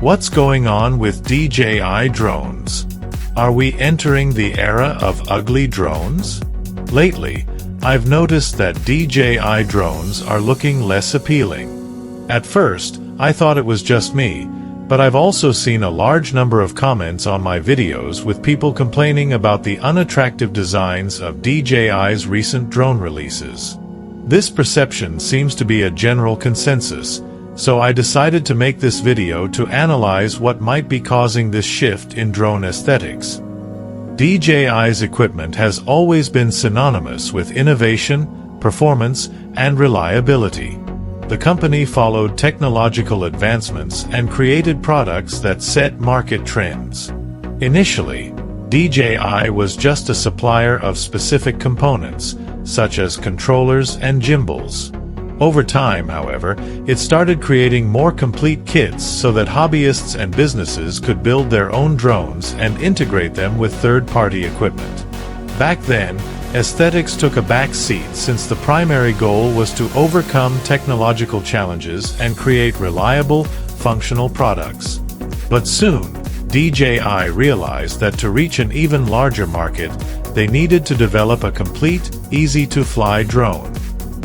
What's going on with DJI drones? Are we entering the era of ugly drones? Lately, I've noticed that DJI drones are looking less appealing. At first, I thought it was just me, but I've also seen a large number of comments on my videos with people complaining about the unattractive designs of DJI's recent drone releases. This perception seems to be a general consensus, so I decided to make this video to analyze what might be causing this shift in drone aesthetics. DJI's equipment has always been synonymous with innovation, performance, and reliability. The company followed technological advancements and created products that set market trends. Initially, DJI was just a supplier of specific components, such as controllers and gimbals. Over time, however, it started creating more complete kits so that hobbyists and businesses could build their own drones and integrate them with third-party equipment. Back then, aesthetics took a back seat since the primary goal was to overcome technological challenges and create reliable, functional products. But soon, DJI realized that to reach an even larger market, they needed to develop a complete, easy-to-fly drone.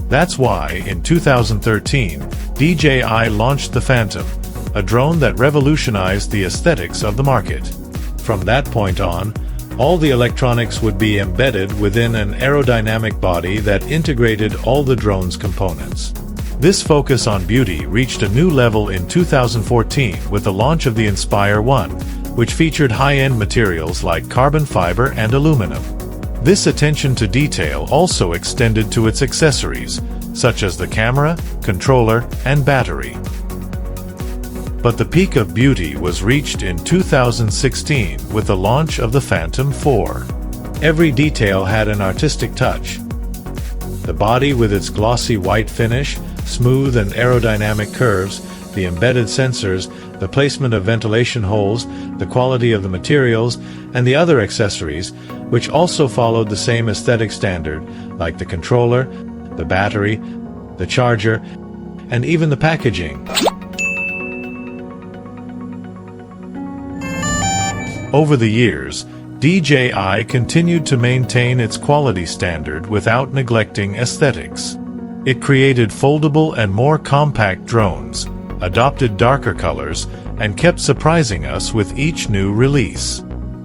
That's why, in 2013, DJI launched the Phantom, a drone that revolutionized the aesthetics of the market. From that point on, all the electronics would be embedded within an aerodynamic body that integrated all the drone's components. This focus on beauty reached a new level in 2014 with the launch of the Inspire 1, which featured high-end materials like carbon fiber and aluminum. This attention to detail also extended to its accessories, such as the camera, controller, and battery. But the peak of beauty was reached in 2016 with the launch of the Phantom 4. Every detail had an artistic touch. The body with its glossy white finish, smooth and aerodynamic curves, the embedded sensors, the placement of ventilation holes, the quality of the materials, and the other accessories, which also followed the same aesthetic standard, like the controller, the battery, the charger, and even the packaging. Over the years, DJI continued to maintain its quality standard without neglecting aesthetics. It created foldable and more compact drones, adopted darker colors, and kept surprising us with each new release.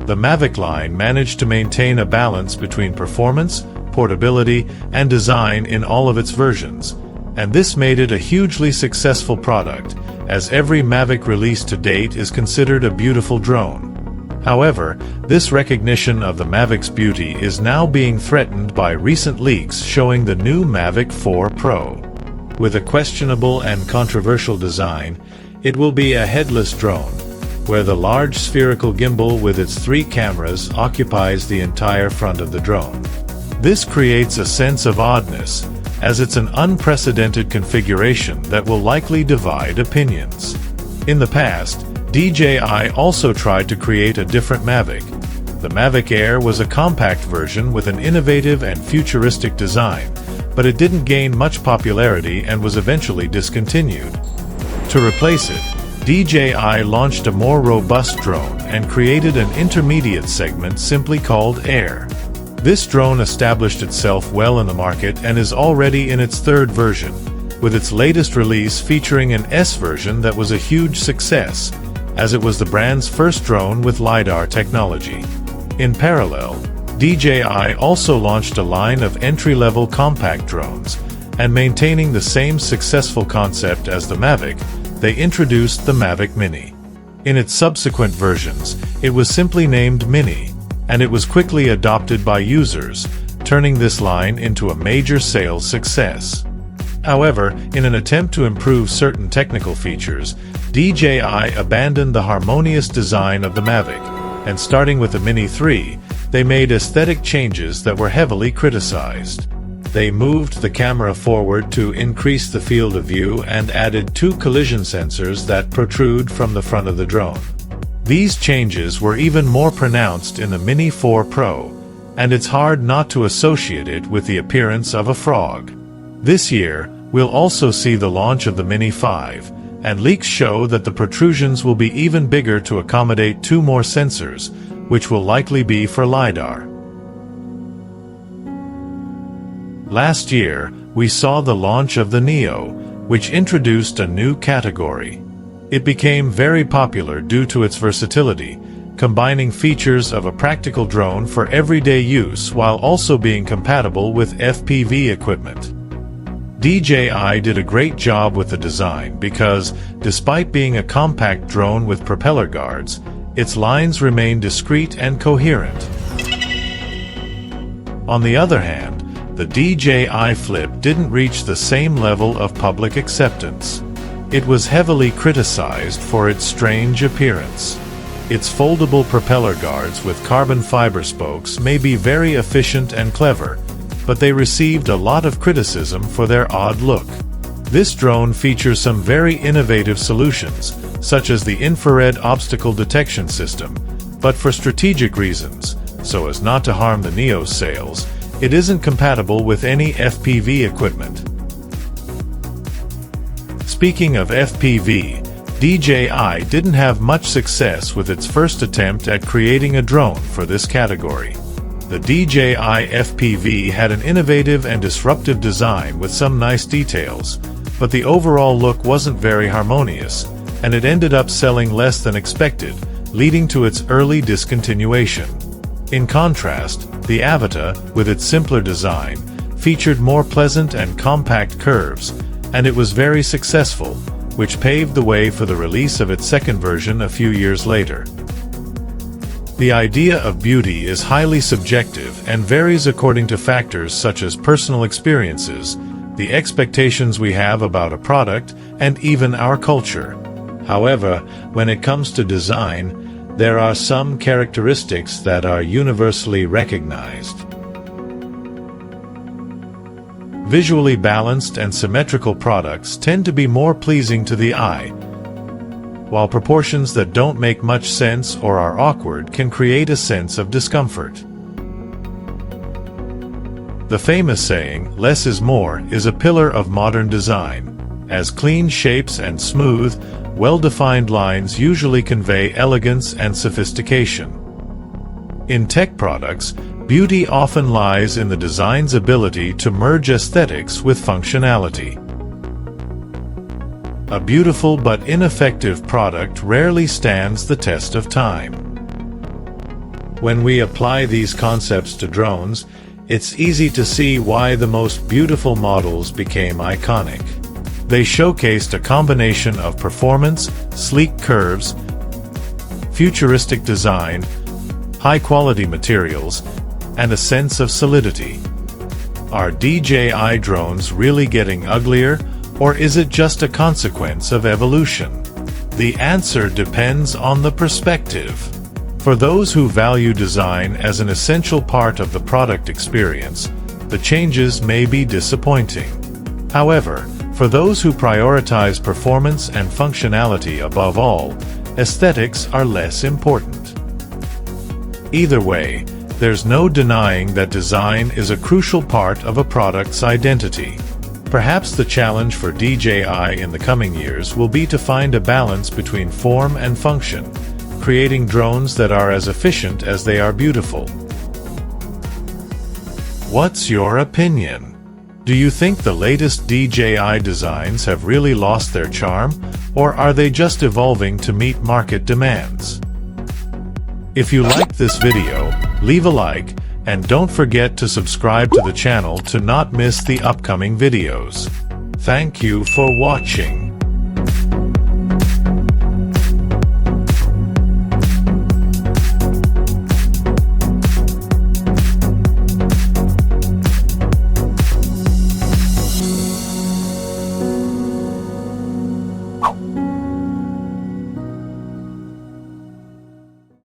The Mavic line managed to maintain a balance between performance, portability, and design in all of its versions, and this made it a hugely successful product, as every Mavic release to date is considered a beautiful drone. However, this recognition of the Mavic's beauty is now being threatened by recent leaks showing the new Mavic 4 Pro. With a questionable and controversial design, it will be a headless drone, where the large spherical gimbal with its 3 cameras occupies the entire front of the drone. This creates a sense of oddness, as it's an unprecedented configuration that will likely divide opinions. In the past, DJI also tried to create a different Mavic. The Mavic Air was a compact version with an innovative and futuristic design, but it didn't gain much popularity and was eventually discontinued. To replace it, DJI launched a more robust drone and created an intermediate segment simply called Air. This drone established itself well in the market and is already in its 3rd version, with its latest release featuring an S version that was a huge success, as it was the brand's first drone with LiDAR technology. In parallel, DJI also launched a line of entry-level compact drones, and maintaining the same successful concept as the Mavic, they introduced the Mavic Mini. In its subsequent versions, it was simply named Mini, and it was quickly adopted by users, turning this line into a major sales success. However, in an attempt to improve certain technical features, DJI abandoned the harmonious design of the Mavic, and starting with the Mini 3, they made aesthetic changes that were heavily criticized. They moved the camera forward to increase the field of view and added 2 collision sensors that protrude from the front of the drone. These changes were even more pronounced in the Mini 4 Pro, and it's hard not to associate it with the appearance of a frog. This year, we'll also see the launch of the Mini 5, and leaks show that the protrusions will be even bigger to accommodate 2 more sensors, which will likely be for LiDAR. Last year, we saw the launch of the Neo, which introduced a new category. It became very popular due to its versatility, combining features of a practical drone for everyday use while also being compatible with FPV equipment. DJI did a great job with the design because, despite being a compact drone with propeller guards, its lines remain discreet and coherent. On the other hand, the DJI Flip didn't reach the same level of public acceptance. It was heavily criticized for its strange appearance. Its foldable propeller guards with carbon fiber spokes may be very efficient and clever, but they received a lot of criticism for their odd look. This drone features some very innovative solutions, such as the infrared obstacle detection system, but for strategic reasons, so as not to harm the Neo's sales, it isn't compatible with any FPV equipment. Speaking of FPV, DJI didn't have much success with its first attempt at creating a drone for this category. The DJI FPV had an innovative and disruptive design with some nice details, but the overall look wasn't very harmonious, and it ended up selling less than expected, leading to its early discontinuation. In contrast, the Avata, with its simpler design, featured more pleasant and compact curves, and it was very successful, which paved the way for the release of its second version a few years later. The idea of beauty is highly subjective and varies according to factors such as personal experiences, the expectations we have about a product, and even our culture. However, when it comes to design, there are some characteristics that are universally recognized. Visually balanced and symmetrical products tend to be more pleasing to the eye, while proportions that don't make much sense or are awkward can create a sense of discomfort. The famous saying, "Less is more," is a pillar of modern design, as clean shapes and smooth, well-defined lines usually convey elegance and sophistication. In tech products, beauty often lies in the design's ability to merge aesthetics with functionality. A beautiful but ineffective product rarely stands the test of time. When we apply these concepts to drones, it's easy to see why the most beautiful models became iconic. They showcased a combination of performance, sleek curves, futuristic design, high-quality materials, and a sense of solidity. Are DJI drones really getting uglier, or is it just a consequence of evolution? The answer depends on the perspective. For those who value design as an essential part of the product experience, the changes may be disappointing. However, for those who prioritize performance and functionality above all, aesthetics are less important. Either way, there's no denying that design is a crucial part of a product's identity. Perhaps the challenge for DJI in the coming years will be to find a balance between form and function, creating drones that are as efficient as they are beautiful. What's your opinion? Do you think the latest DJI designs have really lost their charm, or are they just evolving to meet market demands? If you liked this video, leave a like, and don't forget to subscribe to the channel to not miss the upcoming videos. Thank you for watching.